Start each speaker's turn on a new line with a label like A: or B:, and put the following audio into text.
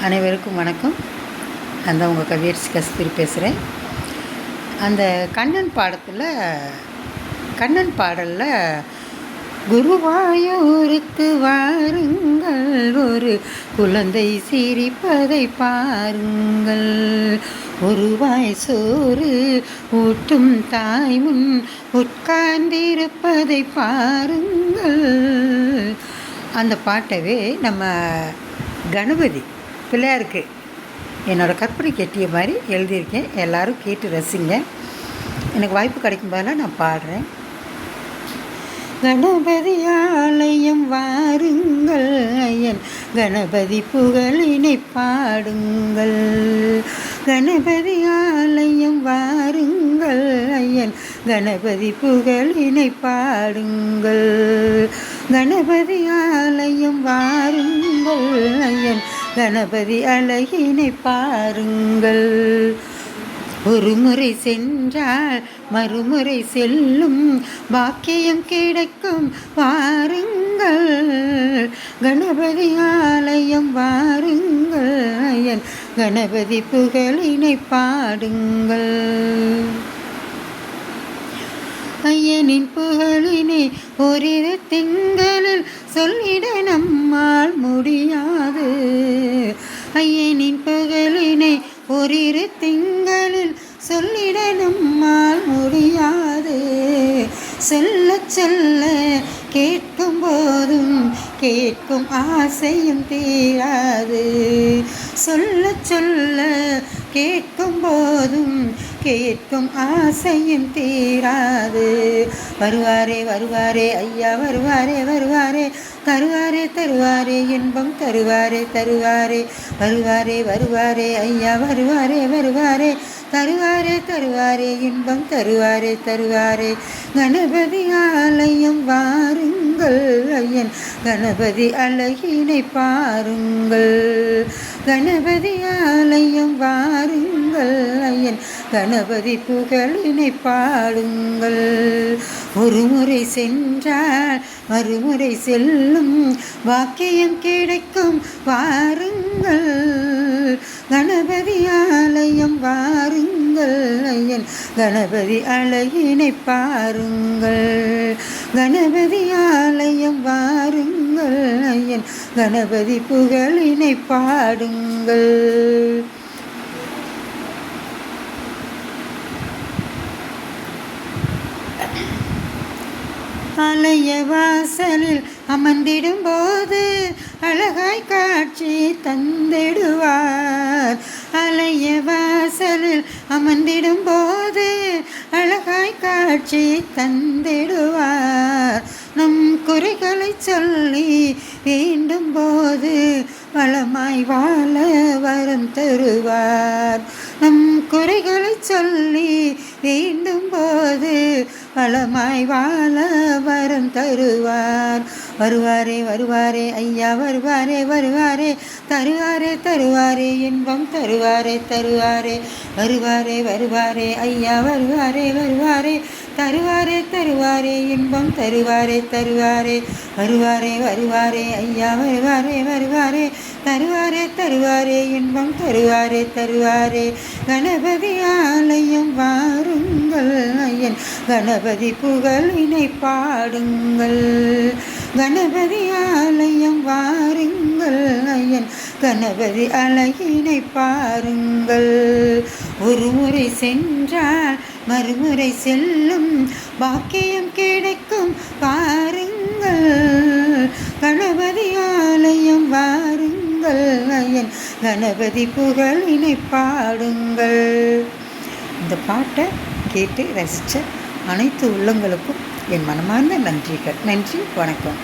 A: அனைவருக்கும் வணக்கம். அந்த உங்கள் கவியரசி கஸ்தூரி பேசுகிறேன். அந்த கண்ணன் பாடலில் குருவாயூருக்கு வாருங்கள், ஒரு குழந்தை சிரிப்பதை பாருங்கள், ஒரு வாய் சோறு ஊட்டும் தாய் முன் உட்கார்ந்திருப்பதை பாருங்கள். அந்த பாட்டவே நம்ம கணபதி பிள்ளையாருக்கு என்னோடய கற்பனை கெட்டிய மாதிரி எழுதியிருக்கேன். எல்லோரும் கேட்டு ரசிங்க. எனக்கு வாய்ப்பு கிடைக்கும் போதெல்லாம் நான் பாடுறேன். கணபதி ஆலயம் வாருங்கள், ஐயன் கணபதி புகழினை பாடுங்கள். கணபதி ஆலயம் வாருங்கள், ஐயன் கணபதி புகழினை பாடுங்கள். கணபதி ஆலயம் வாருங்கள், ஐயன் கணபதி அழகினை பாருங்கள். ஒரு முறை சென்றால் மறுமுறை செல்லும் பாக்கியம் கிடைக்கும் வாருங்கள். கணபதி ஆலயம் வாருங்கள், ஐயன் கணபதி புகழினை பாடுங்கள். ஐயனின் புகழினை ஓரிரு திங்களில் சொல்லிட நம்மால் முடியாது. ஐயனின் புகழினை ஓரிரு திங்களில் சொல்லிட நம்மால் முடியாது. சொல்ல சொல்ல கேட்கும் போதும் கேட்கும் ஆசையும் தீராது. சொல்ல சொல்ல கேட்கும் போதும் கேட்கும் ஆசையும் தீராது. வருவாரே வருவாரே ஐயா வருவாரே வருவாரே, தருவாரே தருவாரே இன்பம் தருவாரே தருவாரே. வருவாரே வருவாரே ஐயா வருவாரே வருவாரே, தருவாரே தருவாரே இன்பம் தருவாரே தருவாரே. கணபதி ஆலயம் வாருங்கள், ஐயன் கணபதி அழகினை பாருங்கள். கணபதி ஆலயம் வாருங்கள், ஐயன் கணபதி புகழினை பாடுங்கள். ஒரு முறை சென்றால் மறுமுறை செல்லும் வாக்கியம் கிடைக்கும் வாருங்கள். கணபதி ஆலயம் வாருங்கள், ஐயன் கணபதி அழகினை பாருங்கள். கணபதி ஆலயம் வாருங்கள், ஐயன் கணபதி புகழினை பாடுங்கள். ஆலய வாசலில் அமர்ந்திடும் போது அழகாய் காட்சி தந்திடுவார். ஆலய வாசலில் அமர்ந்திடும் போது அழகாய் காட்சி தந்திடுவார். நம் குறைகளை சொல்லி வேண்டும் போது வளமாய் வாழ வரம் தருவார். நம் குறைகளை சொல்லி வேண்டும் போது வளமாய் வாழ வரம் தருவார். வருவாரே வருவாரே ஐயா வருவாரே வருவாரே, தருவாரே தருவாரே இன்பம் தருவாரே தருவாரே. வருவாரே வருவாரே ஐயா வருவாரே வருவாரே, தருவாரே தருவாரே இன்பம் தருவாரே தருவாரே. வருவாரே வருவாரே ஐயா வருவாரே வருவாரே, தருவாரே தருவாரே இன்பம் தருவாரே தருவாரே. கணபதி ஆலயம் வாருங்கள், ஐயன் கணபதி புகழினை பாடுங்கள். கணபதி ஆலயம் வாருங்கள், ஐயன் கணபதி அழகினை பாருங்கள். ஒரு முறை சென்றால் மறுமுறை செல்லும் பாக்கியம் கிடைக்கும் பாருங்கள். கணபதி ஆலயம் வாருங்கள், ஐயன் கணபதி புகழினை பாடுங்கள். இந்த பாட்டை கேட்டு ரசித்த அனைத்து உள்ளங்களுக்கும் என் மனமார்ந்த நன்றிகள். நன்றி, வணக்கம்.